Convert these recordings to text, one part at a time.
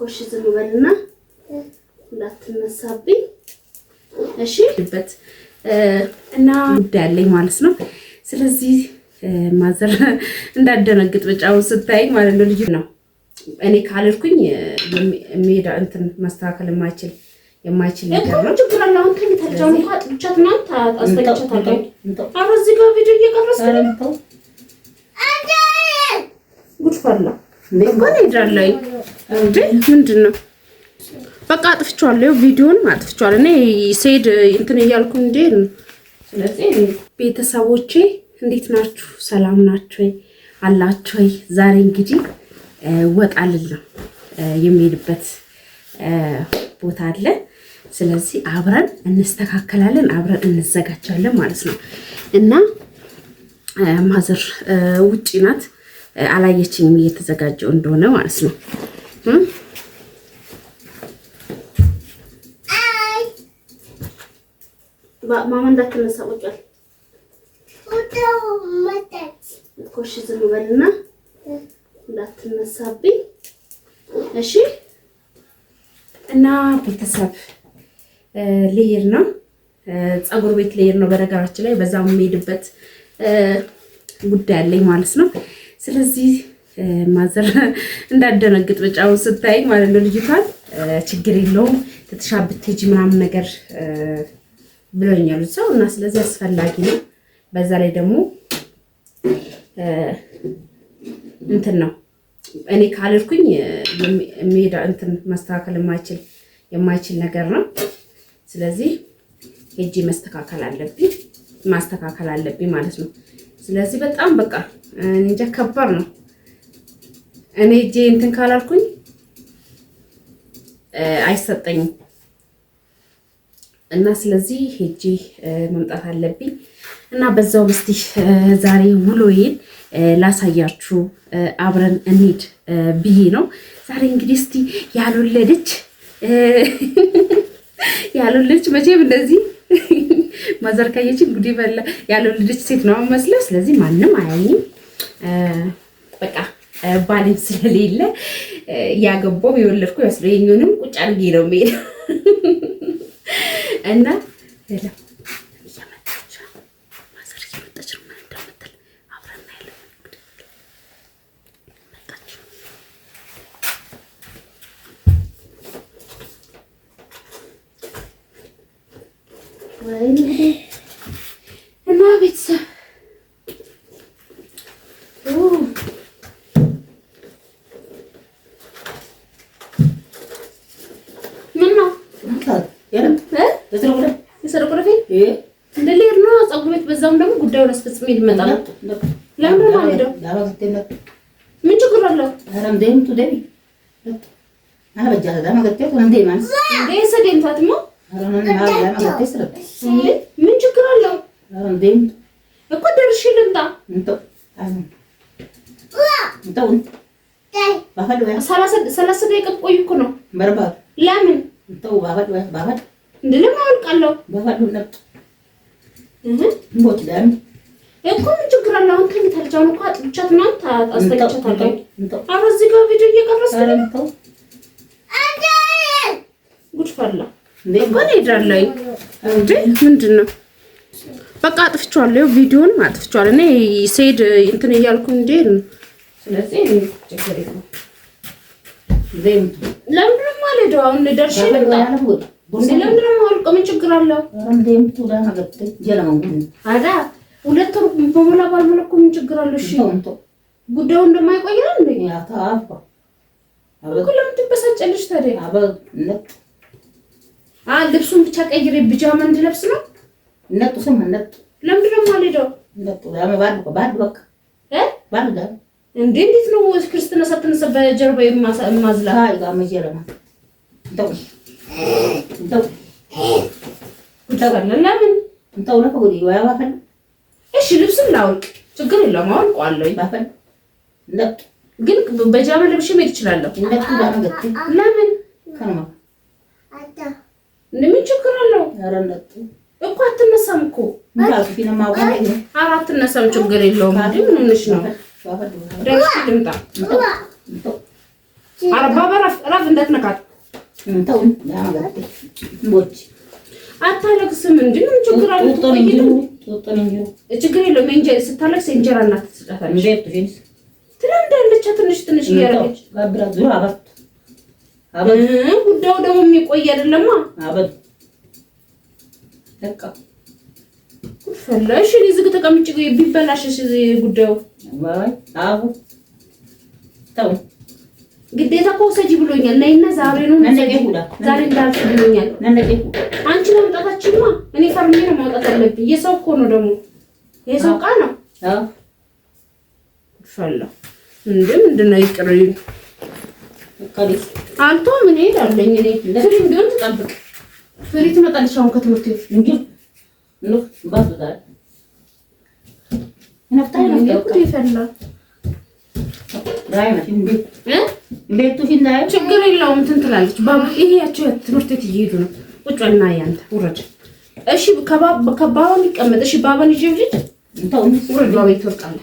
ኮሽ ዝም በልና እንዳትነሳብኝ እሺ እና ጉዳይ አለኝ ማለት ነው። ስለዚህ ማዘር እንዳደነግጥ በጫው ስታይ ማለት ነው። ልጅ ነው እኔ ካልልኩኝ የሚሄዳ እንትን ማስተካከል የማይችል ነገር ነው። ችግር አለ። አሁን ከንታጫው ነው አጥብቻት ነው አስተካክቻታለሁ። አሁን እዚህ ጋር ቪዲዮ እየቀረጽኩ ነው። ጉድ ፈላ ለምን ይድራለይ እንዴ? ምንድነው? በቃ አጥፍቻለሁ። ቪዲዮን አጥፍቻለሁ። እኔ ሰይድ እንትን እያልኩ እንዴ ነው። ስለዚህ ቤተሰቦቼ እንዴት ናችሁ? ሰላም ናችሁ አላችሁ ወይ? ዛሬ እንግዲህ ወጣልል ነው የሚሄድበት ቦታ አለ። ስለዚህ አብረን እንስተካከላለን፣ አብረን እንዘጋጃለን ማለት ነው። እና ማዘር ውጪ ናት፣ አላየችኝም እየተዘጋጀው እንደሆነ ማለት ነው። ማማ እንዳትነሳ ወጣል ኮሽ ዝም በልና እንዳትነሳብኝ እሺ። እና ቤተሰብ ልሄድ ነው፣ ፀጉር ቤት ልሄድ ነው። በነገራችን ላይ በዛው የምሄድበት ጉዳይ አለኝ ማለት ነው። ስለዚህ ማዘር እንዳደነግጥ በጫው ስታይ ማለት ነው። ልጅቷን ችግር የለውም ተተሻብት ሂጂ ምናምን ነገር ብሎኛል ሰው እና ስለዚህ አስፈላጊ ነው። በዛ ላይ ደግሞ እንትን ነው እኔ ካልልኩኝ የሚሄዳ እንትን ማስተካከል የማይችል ነገር ነው። ስለዚህ ሄጂ ማስተካከል አለብኝ ማለት ነው። ስለዚህ በጣም በቃ እንጃ ከባድ ነው። እኔ ሄጂ እንትን ካላልኩኝ አይሰጠኝም እና ስለዚህ ሄጂ መምጣት አለብኝ እና በዛው እስቲ ዛሬ ውሎዬን ላሳያችሁ አብረን እንሂድ ብዬ ነው። ዛሬ እንግዲህ እስቲ ያልወለደች መቼም እንደዚህ ማዘር ካየችኝ ጉዴ በላ። ያልወለደች ሴት ነው መስለው። ስለዚህ ማንም አያኝም። በቃ ባሌም ስለሌለ ያገባው የወለድኩ ያስለኝንም ቁጭ አድርጌ ነው የምሄደው እና እና ቤተሰብ እንደሌር ነው ፀጉር ቤት። በዛም ደግሞ ጉዳዩን አስፈጽሜ ልመጣ ነው። ለምን ማለት ነው? ምን ችግር አለው? ምን ችግር አለው እኮ ደርሼ ልምጣ። ሰላሳ ደቂቃ ቆይ እኮ ነው። ለምን እንደለም አውቃለሁ እኮ ምን ችግር አለው? አሁን ከንታጫው ነው አጥብቻት ነው አስተካክቻታለሁ። አሁን እዚህ ጋር ቪዲዮ እየቀረጽኩ ነው። ጉድ ፈላ ለምን ይድራለይ እንዴ? ምንድነው? በቃ አጥፍቻለሁ። ቪዲዮን አጥፍቻለሁ። እኔ ሰይድ እንትን እያልኩ እንዴ ነው። ስለዚህ ችግር የለውም። ለምን ማለት ነው? አሁን ደርሼ ልምጣ። ለምን ማለት ምን ችግር አለው? አዳ ሁለት ወር በሞላ ባልሞላ ምን ችግር አለው? እሺ ጉዳዩ እንደማይቆይ ነው እንዴ? እኮ ለምን ትበሳጨልሽ ታዲያ? ልብሱን ብቻ ቀይሬ ቢጃማ እንድለብስ ነው። ለምንድን ነው የማልሄደው? እንዴት ነው ክርስትና ሳትነሳ በጀርባ የማዝላ? ለምን? እሺ ልብስም ላውልቅ፣ ችግር የለውም አውልቀዋለሁ። ግን በጃማ ለብሼ መሄድ እችላለሁ። ለምን? ምን ችግር አለው እኮ? አትነሳም እኮ አትነሳም፣ ችግር የለውም። ምን ሆነሽ ነው? ደርሼ ልምጣ። አረባ ራፍ እንዳትነካት እንተውን ያጋጥ ሞች አታለቅስም እንዴ? ምን ችግር አለ? ችግር የለውም። እንጀራ ስታለቅስ እንጀራ እናት ትሰጣታለች። ትለምዳለች ትንሽ እያደረገች ጋብራ ዙራ አበት ጉዳዩ ደግሞ የሚቆይ አይደለማ። አበት በቃ ፈላሽ ሊዝግ ተቀምጭ ቢበላሽስ ጉዳዩ ወይ አቡ ተው ግዴታ እኮ ሰጂ ብሎኛል። ነይና ዛሬ ነው ዛሬ እንዳልኩ ብሎኛል። አንቺ ለምጣታችማ እኔ ፈርሜ ነው ማውጣት አለብኝ። የሰው እኮ ነው ደግሞ የሰው ቃ ነው። አዎ ፈላ ምንድነው ይቅርኝ ከሪስ አንተ ምን ሄዳለኝ እኔ ፍሪም ቢሆን ተጠብቅ ፍሪ ትመጣለች አሁን ከትምህርት ቤት እንጂ ነው ባስታ ነፍታይ ነው ይፈላ ራይ ማለት እንዴ ቤቱ ፊንዳይ ችግር የለውም እንትን ትላለች። ባባ ይሄ ያቸው ትምህርት ቤት እየሄዱ ነው። ቁጭ በልና ያንተ ውረድ። እሺ ከባባ ይቀመጥ። እሺ ባባን ይዤ ልጅ እንታው ውረድ። ባባ ይተወቃለ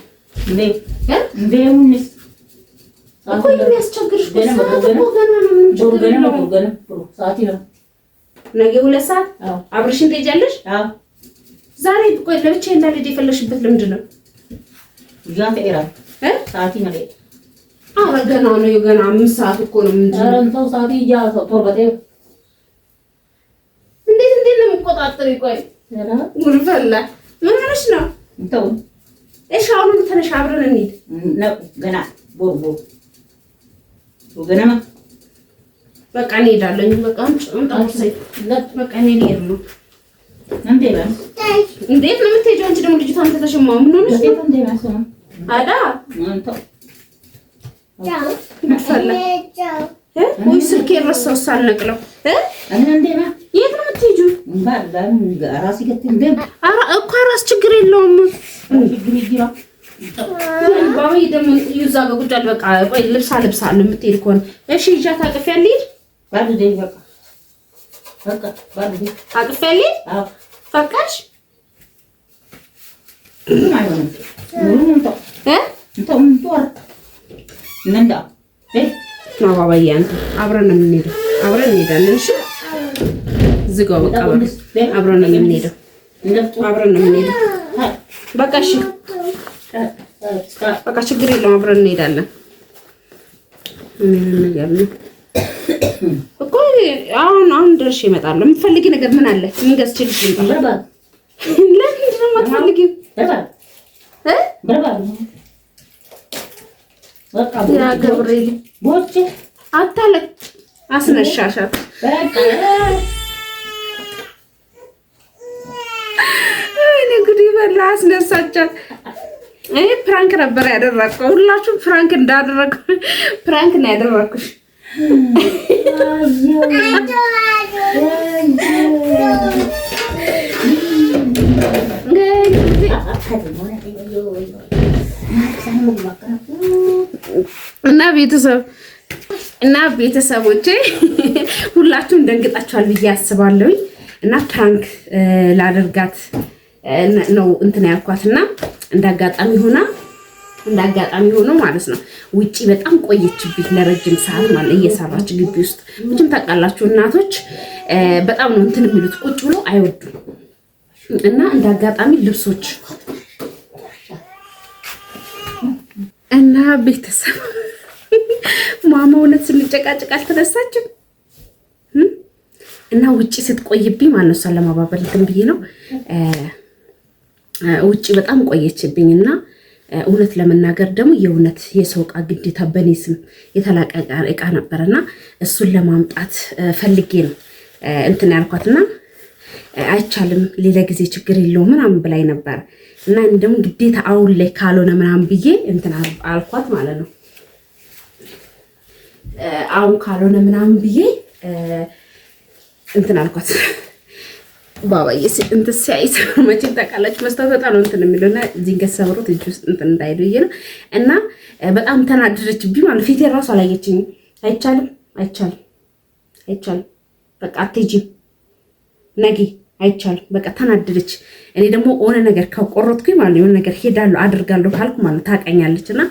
እንደውንስ እኮ የሚያስቸግርሽ ገና ነው ሰዓት ነው ነገ 2 ሰዓት አብረሽን ትሄጃለሽ? አዎ ዛሬ ቆይ ለብቻዬ እንዳልሄድ የፈለሽበት ለምንድን ነው? ጃፈ ኤራ ሰዓት ነው ገና ነው ገና 5 ሰዓት እኮ ነው። ምንድን ነው እንታው ሰዓት ይያሰው ቶርበቴ እንዴት ነው የምቆጣጠር? ቆይ ጉርፈላ ምን ሆነሽ ነው? እንታው እሺ አሁን ተነሽ አብረን እንሂድ ነው ገና ቦርቦ ወገናማ በቃ እንሄዳለን። በቃ አንቺ በቃ እንሄድ ነው እንዴት ነው የምትሄጂው? አንቺ ደግሞ ልጅቷን ተተሽማው ምን ሆነሽ ነው? አዳ ወይ ስልኬ ረሳው ሳልነቅለው የት ነው የምትሄጂው? እኮ እራስ ችግር የለውም። ባባዬ ደግሞ ይዛ በቁጫል በቃ ቆይ ልብሳ ነው የምትሄድ ከሆነ እሺ ይዣት አቅፌያት ልሂድ። አቅፌያት ልሂድ ፈቃሽ ባባዬ አንተ አብረን ነው የምንሄደው። አብረን እንሄዳለን። እሺ ዝጋው በቃ አብረን ነው የምንሄደው። በቃ እሺ በቃ ችግር የለውም። አብረን እንሄዳለን። ምን ነገር ነው እኮ አሁን ደርሼ እመጣለሁ። የምትፈልጊ ነገር ምን አለ? ምን ገዝቼልሽ ልምጣ? ለምንድን ነው የማትፈልጊው? ያ ገብርኤል ቦቼ አታለቅ አስነሻሻት። እኔ ጉድ ይበላ አስነሳቻት። እኔ ፕራንክ ነበር ያደረኩት። ሁላችሁም ፍራንክ እንዳደረኩ ፕራንክ ነው ያደረኩሽ። እና ቤተሰቦቼ ሁላችሁም ደንግጣችኋል ብዬ አስባለሁ። እና ፕራንክ ላደርጋት ነው እንትን ያልኳትና እንዳጋጣሚ ሆኖ ማለት ነው ውጪ በጣም ቆየችብኝ ለረጅም ሰዓት ማለት እየሰራች ግቢ ውስጥ ምንም ታውቃላችሁ እናቶች በጣም ነው እንትን የሚሉት ቁጭ ብሎ አይወዱም። እና እንዳጋጣሚ ልብሶች እና ቤተሰብ ማማ እውነት ስንጨቃጨቅ አልተነሳችም። እና ውጪ ስትቆይብኝ ማለት ነው እሷን ለማባበል እንትን ብዬ ነው ውጪ በጣም ቆየችብኝና እውነት ለመናገር ደግሞ የእውነት የሰው ዕቃ ግዴታ በኔ ስም የተላቀ ዕቃ ነበርና እሱን ለማምጣት ፈልጌ ነው እንትን ያልኳትና አይቻልም ሌላ ጊዜ ችግር የለውም ምናምን ብላኝ ነበር። እና እንደውም ግዴታ አሁን ላይ ካልሆነ ምናምን ብዬ እንትን አልኳት ማለት ነው። አሁን ካልሆነ ምናምን ብዬ እንትን አልኳት። ባባዬ እንትን ሲያይስ መቼም ታውቃላችሁ መስታወት በጣም ነው እንትን የሚለውና ድንገት ሰብሮት እጅ ውስጥ እንትን እንዳይሉ ይሄ ነው። እና በጣም ተናደደችብኝ ማለት ፊቴ ራሱ አላየችኝም። አይቻልም በቃ አትሄጂም ነጊ አይቻልም በቃ ተናደደች። እኔ ደግሞ ሆነ ነገር ከቆረጥኩኝ ማለት የሆነ ነገር ሄዳለሁ አድርጋለሁ ካልኩ ማለት ታውቃኛለች። እና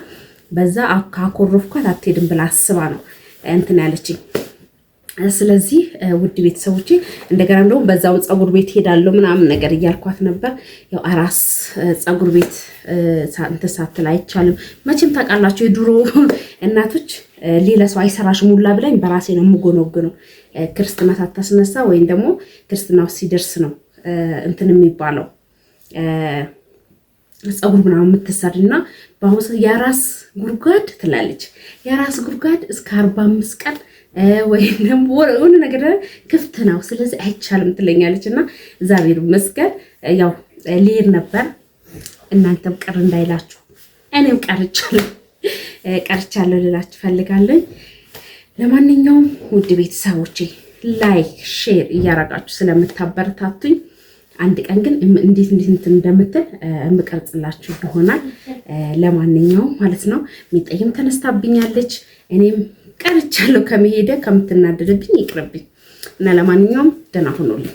በዛ ካኮረፍኳት አትሄድም ብላ አስባ ነው እንትን ያለችኝ። ስለዚህ ውድ ቤተሰቦቼ እንደገና ደግሞ በዛው ፀጉር ቤት ሄዳለሁ ምናምን ነገር እያልኳት ነበር። ያው አራስ ፀጉር ቤት እንትን ሳትል አይቻልም መቼም ታውቃላችሁ። የድሮ እናቶች ሌላ ሰው አይሰራሽም ሁላ ብላኝ በራሴ ነው የምጎነግነው። ክርስትና ሳታስነሳ ወይም ደግሞ ክርስትናው ሲደርስ ነው እንትን የሚባለው ፀጉር ምናምን የምትሰሪና በአሁኑ ሰዓት የራስ ጉድጓድ ትላለች። የራስ ጉድጓድ እስከ 45 ቀን ወይም ደግሞ የሆነ ነገር ክፍት ነው። ስለዚህ አይቻልም ትለኛለች እና እግዚአብሔር ይመስገን ያው ልሄድ ነበር። እናንተም ቅር እንዳይላችሁ እኔም ቀርቻለሁ ልላችሁ ፈልጋለሁ። ለማንኛውም ውድ ቤተሰቦቼ ላይክ ሼር እያረጋችሁ ስለምታበረታቱኝ አንድ ቀን ግን እንዴት እንደምትል የምቀርጽላችሁ ይሆናል። ለማንኛውም ማለት ነው ሚጠይም ተነስታብኛለች። እኔም ቀርቻለሁ ከመሄደ ከምትናደድብኝ ይቅርብኝ እና ለማንኛውም ደህና ሁኑልኝ።